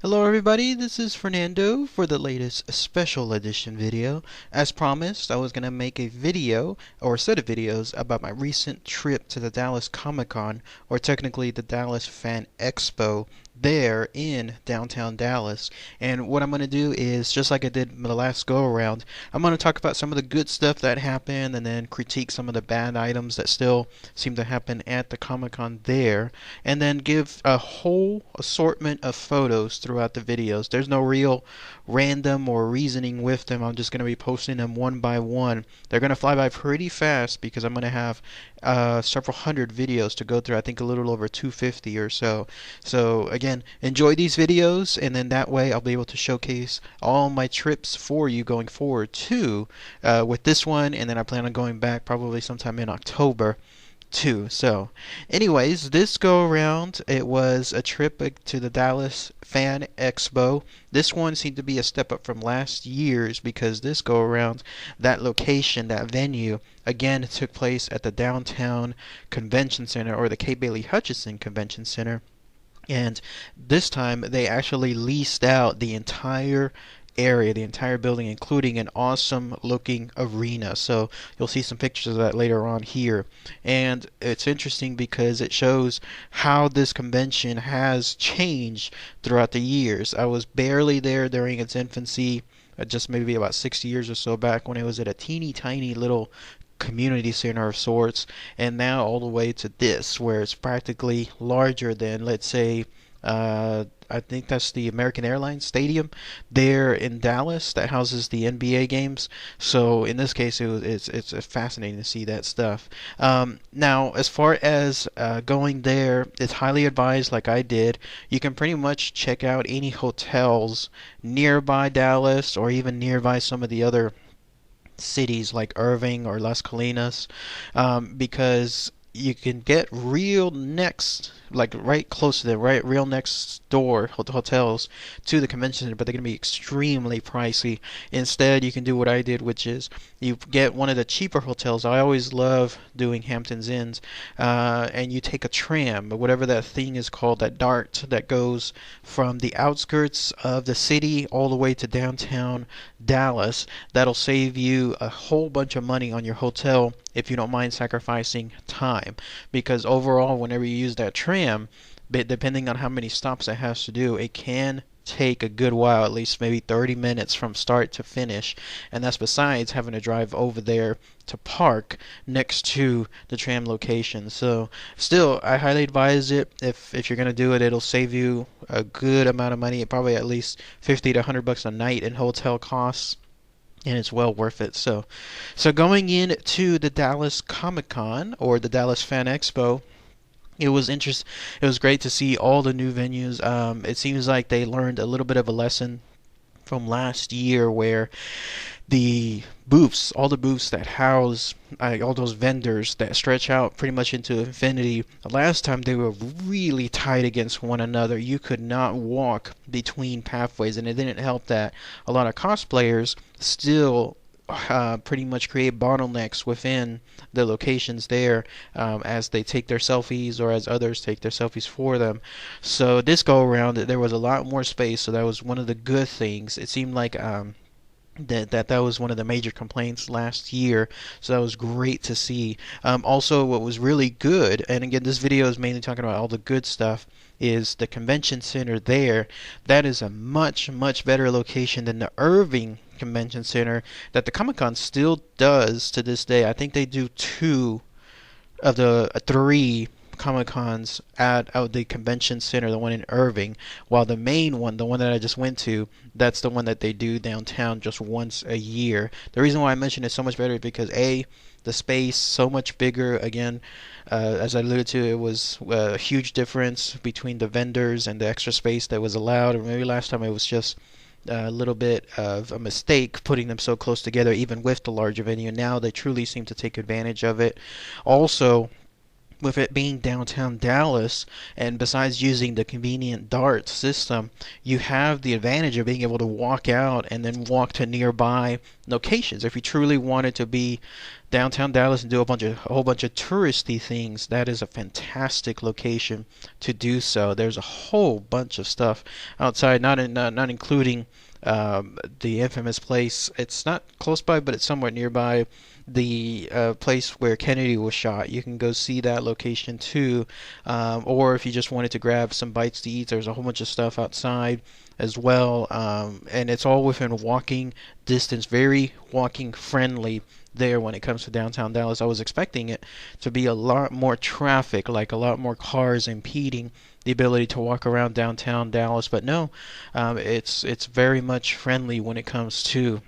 Hello everybody, this is Fernando for the latest special edition video. As promised, I was going to make a video, or a set of videos, about my recent trip to the Dallas Comic-Con, or technically the Dallas Fan Expo, there in downtown Dallas. And what I'm going to do is, just like I did the last go-around, I'm going to talk about some of the good stuff that happened, and then critique some of the bad items that still seem to happen at the Comic-Con there, and then give a whole assortment of photos throughout the videos. There's no real random or reasoning with them. I'm just going to be posting them one by one. They're going to fly by pretty fast because I'm going to have several hundred videos to go through. I think a little over 250 or so. So again, enjoy these videos, and then that way I'll be able to showcase all my trips for you going forward too, with this one, and then I plan on going back probably sometime in October too. So anyways, this go around it was a trip to the Dallas Fan Expo. This one seemed to be a step up from last year's because this go around, that location, that venue, again took place at the Downtown Convention Center, or the K. Bailey Hutchison Convention Center. And this time they actually leased out the entire area, the entire building, including an awesome looking arena. So you'll see some pictures of that later on here. And it's interesting because it shows how this convention has changed throughout the years. I was barely there during its infancy, just maybe about 60 years or so back, when it was at a teeny tiny little community center of sorts, and now all the way to this, where it's practically larger than, let's say, I think that's the American Airlines Stadium there in Dallas that houses the NBA games. So in this case, it's fascinating to see that stuff. Now, as far as going there, it's highly advised, like I did. You can pretty much check out any hotels nearby Dallas, or even nearby some of the other cities like Irving or Las Colinas, because you can get real next, like right close to them, right, real next door hotels to the convention center, but they're going to be extremely pricey. Instead, you can do what I did, which is you get one of the cheaper hotels. I always love doing Hamptons Inns, and you take a tram, whatever that thing is called, that dart that goes from the outskirts of the city all the way to downtown Dallas. That'll save you a whole bunch of money on your hotel if you don't mind sacrificing time, because overall, whenever you use that tram, depending on how many stops it has to do, it can take a good while, at least maybe 30 minutes from start to finish, and that's besides having to drive over there to park next to the tram location. So still, I highly advise it. If you're going to do it, it'll save you a good amount of money, probably at least 50 to 100 bucks a night in hotel costs, and it's well worth it. So going into the Dallas Comic Con, or the Dallas Fan Expo, it was it was great to see all the new venues. It seems like they learned a little bit of a lesson from last year, where the booths, all the booths that house all those vendors that stretch out pretty much into infinity, the last time they were really tight against one another. You could not walk between pathways, and it didn't help that a lot of cosplayers still pretty much create bottlenecks within the locations there, as they take their selfies, or as others take their selfies for them. So this go around, there was a lot more space, so that was one of the good things. It seemed like that was one of the major complaints last year, so that was great to see. Also, what was really good, and again, this video is mainly talking about all the good stuff, is the convention center there. That is a much better location than the Irving Convention Center that the Comic-Con still does to this day. I think they do 2 of the 3 Comic Cons at the convention center, the one in Irving, while the main one, the one that I just went to, that's the one that they do downtown just once a year. The reason why I mention it so much better is because A, the space so much bigger. Again, as I alluded to, it was a huge difference between the vendors and the extra space that was allowed. Or maybe last time it was just a little bit of a mistake putting them so close together, even with the larger venue. Now they truly seem to take advantage of it. Also, with it being downtown Dallas, and besides using the convenient DART system, you have the advantage of being able to walk out and then walk to nearby locations. If you truly wanted to be downtown Dallas and do a whole bunch of touristy things, that is a fantastic location to do so. There's a whole bunch of stuff outside, not including the infamous place. It's not close by, but it's somewhat nearby. The place where Kennedy was shot. You can go see that location too. Or if you just wanted to grab some bites to eat, there's a whole bunch of stuff outside as well. And it's all within walking distance, very walking friendly there when it comes to downtown Dallas. I was expecting it to be a lot more traffic, like a lot more cars impeding the ability to walk around downtown Dallas, but no, it's very much friendly when it comes to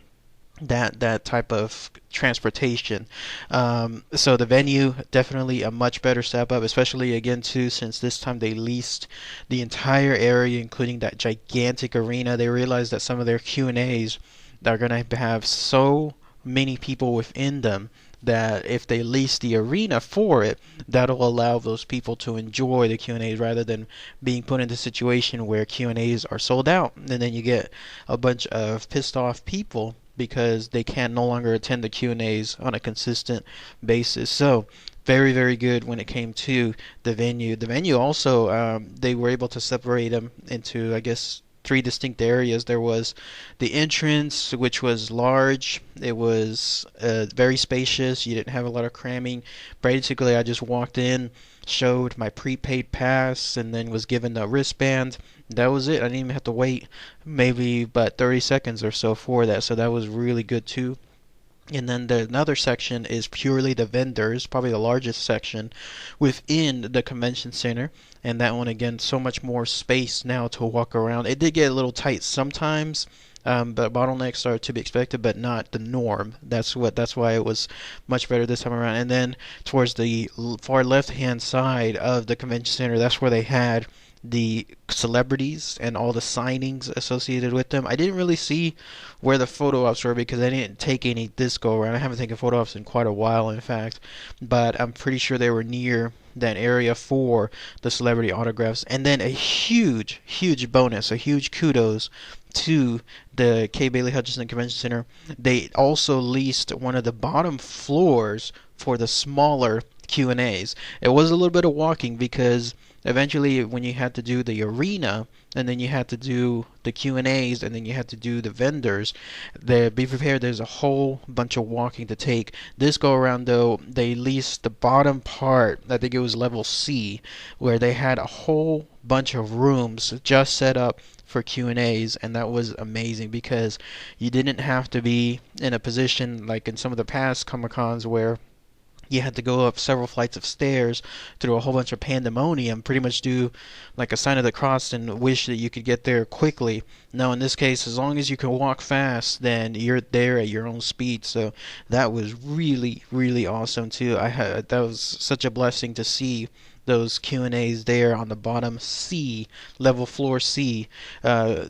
that type of transportation. So the venue, definitely a much better step up, especially again too, since this time they leased the entire area, including that gigantic arena. They realized that some of their Q&As are going to have so many people within them that if they lease the arena for it, that'll allow those people to enjoy the Q&As rather than being put into a situation where Q&As are sold out, and then you get a bunch of pissed off people because they can no longer attend the Q&As on a consistent basis. So very, very good when it came to the venue. The venue also, they were able to separate them into, I guess, three distinct areas. There was the entrance, which was large. It was very spacious. You didn't have a lot of cramming. Basically, I just walked in, showed my prepaid pass, and then was given a wristband. That was it. I didn't even have to wait maybe but 30 seconds or so for that. So that was really good too. And then another section is purely the vendors, probably the largest section within the convention center. And that one, again, so much more space now to walk around. It did get a little tight sometimes, but bottlenecks are to be expected, but not the norm. That's why it was much better this time around. And then towards the far left-hand side of the convention center, that's where they had the celebrities and all the signings associated with them. I didn't really see where the photo ops were because I didn't take any this go around. I haven't taken photo ops in quite a while, in fact, but I'm pretty sure they were near that area for the celebrity autographs. And then a huge, huge bonus, a huge kudos to the Kay Bailey Hutchinson Convention Center. They also leased one of the bottom floors for the smaller Q&As. It was a little bit of walking because eventually when you had to do the arena and then you had to do the Q&As and then you had to do the vendors, be prepared, there's a whole bunch of walking to take. This go around though, they leased the bottom part, I think it was level C, where they had a whole bunch of rooms just set up for Q&As, and that was amazing because you didn't have to be in a position like in some of the past Comic-Cons where you had to go up several flights of stairs through a whole bunch of pandemonium, pretty much do like a sign of the cross and wish that you could get there quickly. No, in this case, as long as you can walk fast, then you're there at your own speed. So that was really, really awesome too. That was such a blessing to see those Q&As there on the bottom C, level floor C, to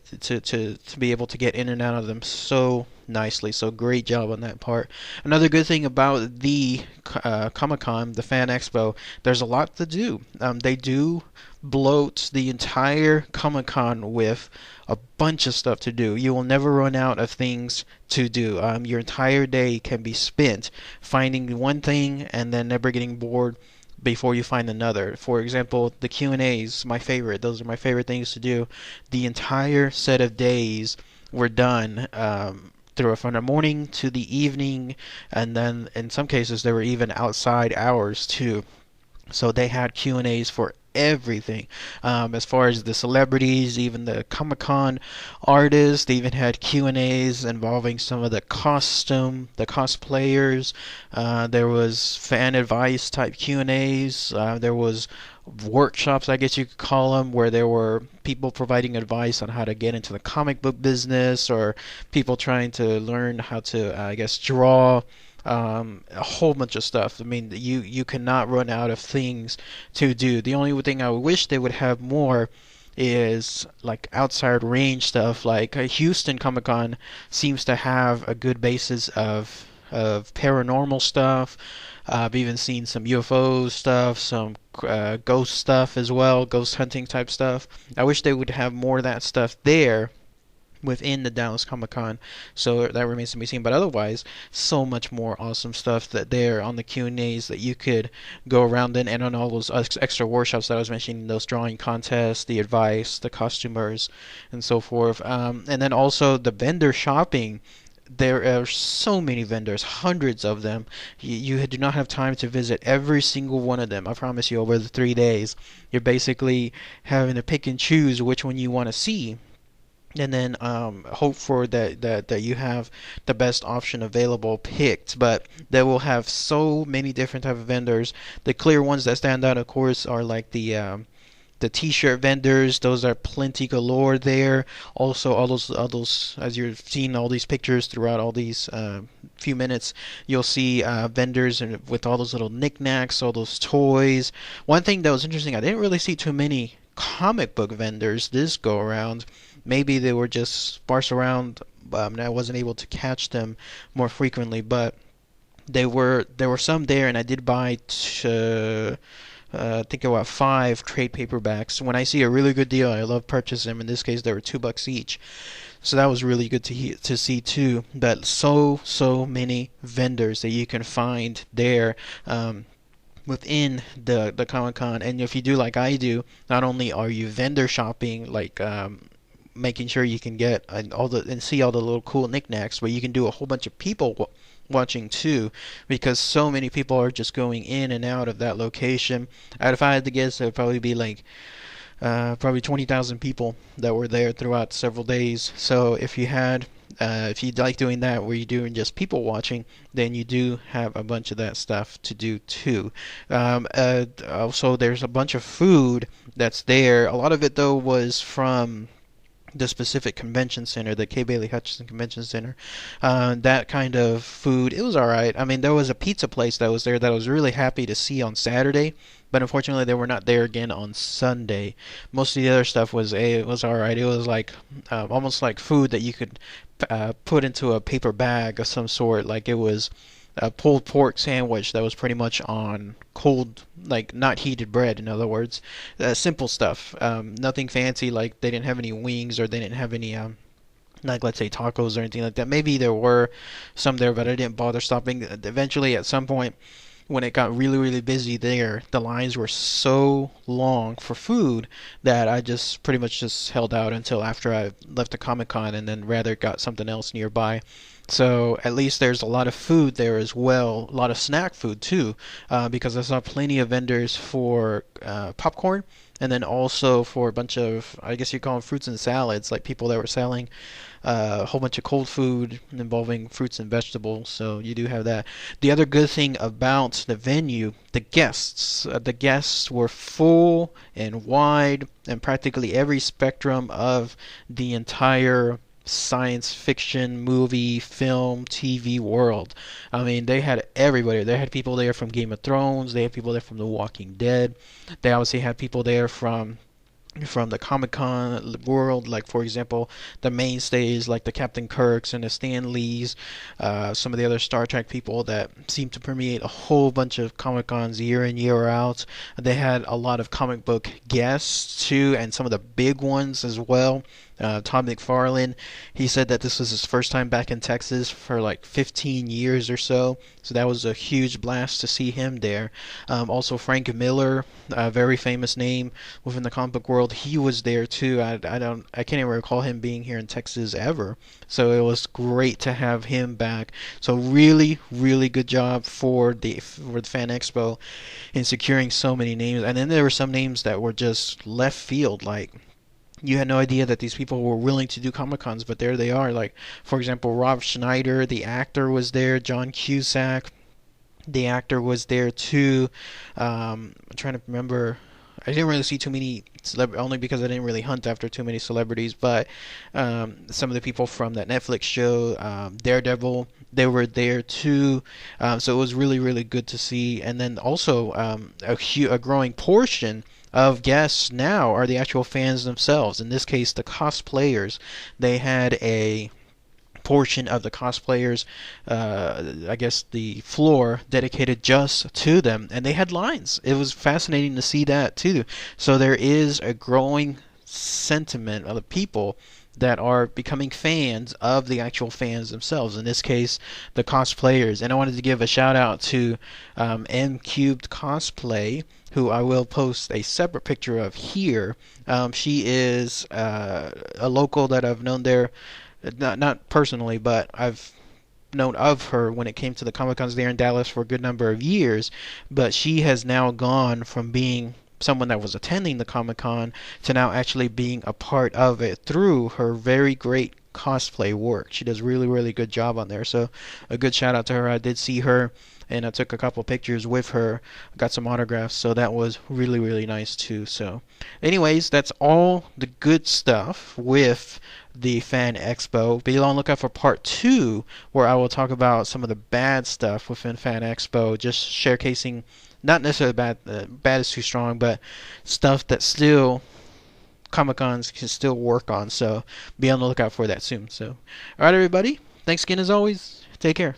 be able to get in and out of them so nicely. So great job on that part. Another good thing about the Comic-Con, the Fan Expo, there's a lot to do. They do bloat the entire Comic-Con with a bunch of stuff to do. You will never run out of things to do. Your entire day can be spent finding one thing and then never getting bored before you find another. For example, the Q&As, my favorite. Those are my favorite things to do. The entire set of days were done from the morning to the evening, and then in some cases there were even outside hours too. So they had Q&As for everything. As far as the celebrities, even the Comic-Con artists, they even had Q&As involving some of the cosplayers. There was fan advice type Q&As. There was workshops, I guess you could call them, where there were people providing advice on how to get into the comic book business, or people trying to learn how to, I guess, draw. A whole bunch of stuff. I mean, you cannot run out of things to do. The only thing I wish they would have more is like outside range stuff. Like Houston Comic Con seems to have a good basis of of paranormal stuff. I've even seen some UFO stuff, some ghost stuff as well, ghost hunting type stuff. I wish they would have more of that stuff there within the Dallas Comic Con. So that remains to be seen. But otherwise, so much more awesome stuff that there on the Q&As that you could go around in, and on all those extra workshops that I was mentioning, those drawing contests, the advice, the costumers, and so forth. And then also the vendor shopping. There are so many vendors, hundreds of them. You do not have time to visit every single one of them. I promise you, over the 3 days, you're basically having to pick and choose which one you want to see, and then hope for that you have the best option available picked. But they will have so many different type of vendors. The clear ones that stand out, of course, are like the t-shirt vendors. Those are plenty galore there. Also, all those, as you're seeing all these pictures throughout all these few minutes, you'll see vendors with all those little knickknacks, all those toys. One thing that was interesting, I didn't really see too many comic book vendors this go around. Maybe they were just sparse around, and I wasn't able to catch them more frequently. But there were some there, and I did buy I think about 5 trade paperbacks. When I see a really good deal, I love purchasing them. In this case, they were $2 each, so that was really good to see too. But so many vendors that you can find there. Within the Comic Con, and if you do like I do, not only are you vendor shopping, like making sure you can get and see all the little cool knickknacks, but you can do a whole bunch of people watching too, because so many people are just going in and out of that location. If I had to guess, it would probably be like probably 20,000 people that were there throughout several days. So if you like doing that, where you're doing just people watching, then you do have a bunch of that stuff to do too. Also, there's a bunch of food that's there. A lot of it though was from the specific convention center, the K. Bailey Hutchison Convention Center. That kind of food, it was all right. I mean, there was a pizza place that was there that I was really happy to see on Saturday, but unfortunately they were not there again on Sunday. Most of the other stuff was it was all right. It was like almost like food that you could put into a paper bag of some sort. Like it was a pulled pork sandwich that was pretty much on cold, like not heated bread, in other words. Simple stuff. Nothing fancy, like they didn't have any wings, or they didn't have any like, let's say, tacos or anything like that. Maybe there were some there, but I didn't bother stopping. Eventually, at some point, when it got really busy there, the lines were so long for food that I just pretty much just held out until after I left the Comic Con, and then rather got something else nearby. So at least there's a lot of food there as well, a lot of snack food too, because I saw plenty of vendors for popcorn, and then also for a bunch of, I guess you call them fruits and salads, like people that were selling a whole bunch of cold food involving fruits and vegetables. So you do have that. The other good thing about the venue, the guests were full and wide, and practically every spectrum of the entire science fiction, movie, film, TV world. I mean, they had everybody. They had people there from Game of Thrones. They had people there from The Walking Dead. They obviously had people there from the Comic Con world, like for example the mainstays like the Captain Kirks and the Stan Lees, some of the other Star Trek people that seem to permeate a whole bunch of Comic Cons year in year out. They had a lot of comic book guests too, and some of the big ones as well. Todd McFarlane, he said that this was his first time back in Texas for like 15 years or so. So that was a huge blast to see him there. Also Frank Miller, a very famous name within the comic book world, he was there too. I can't even recall him being here in Texas ever. So it was great to have him back. So really good job for the Fan Expo in securing so many names. And then there were some names that were just left field, like you had no idea that these people were willing to do Comic Cons, but there they are. Like, for example, Rob Schneider, the actor, was there. John Cusack, the actor, was there too. I'm trying to remember. I didn't really see too many only because I didn't really hunt after too many celebrities. But some of the people from that Netflix show, Daredevil, they were there too. So it was really good to see. And then also a growing portion of guests now are the actual fans themselves. In this case, the cosplayers. They had a portion of the cosplayers, I guess the floor dedicated just to them, and they had lines. It was fascinating to see that too. So there is a growing sentiment of the people that are becoming fans of the actual fans themselves. In this case, the cosplayers. And I wanted to give a shout out to M Cubed Cosplay, who I will post a separate picture of here. She is a local that I've known there, not personally, but I've known of her when it came to the Comic Cons there in Dallas for a good number of years. But she has now gone from being someone that was attending the Comic Con to now actually being a part of it through her very great cosplay work. She does really, really good job on there. So a good shout out to her. I did see her and I took a couple pictures with her, got some autographs, so that was really, really nice too. So anyways, that's all the good stuff with the Fan Expo. Be on the lookout for part 2, where I will talk about some of the bad stuff within Fan Expo, just showcasing, not necessarily bad, bad is too strong, but stuff that still Comic Cons can still work on. So be on the lookout for that soon. So alright everybody, thanks again as always, take care.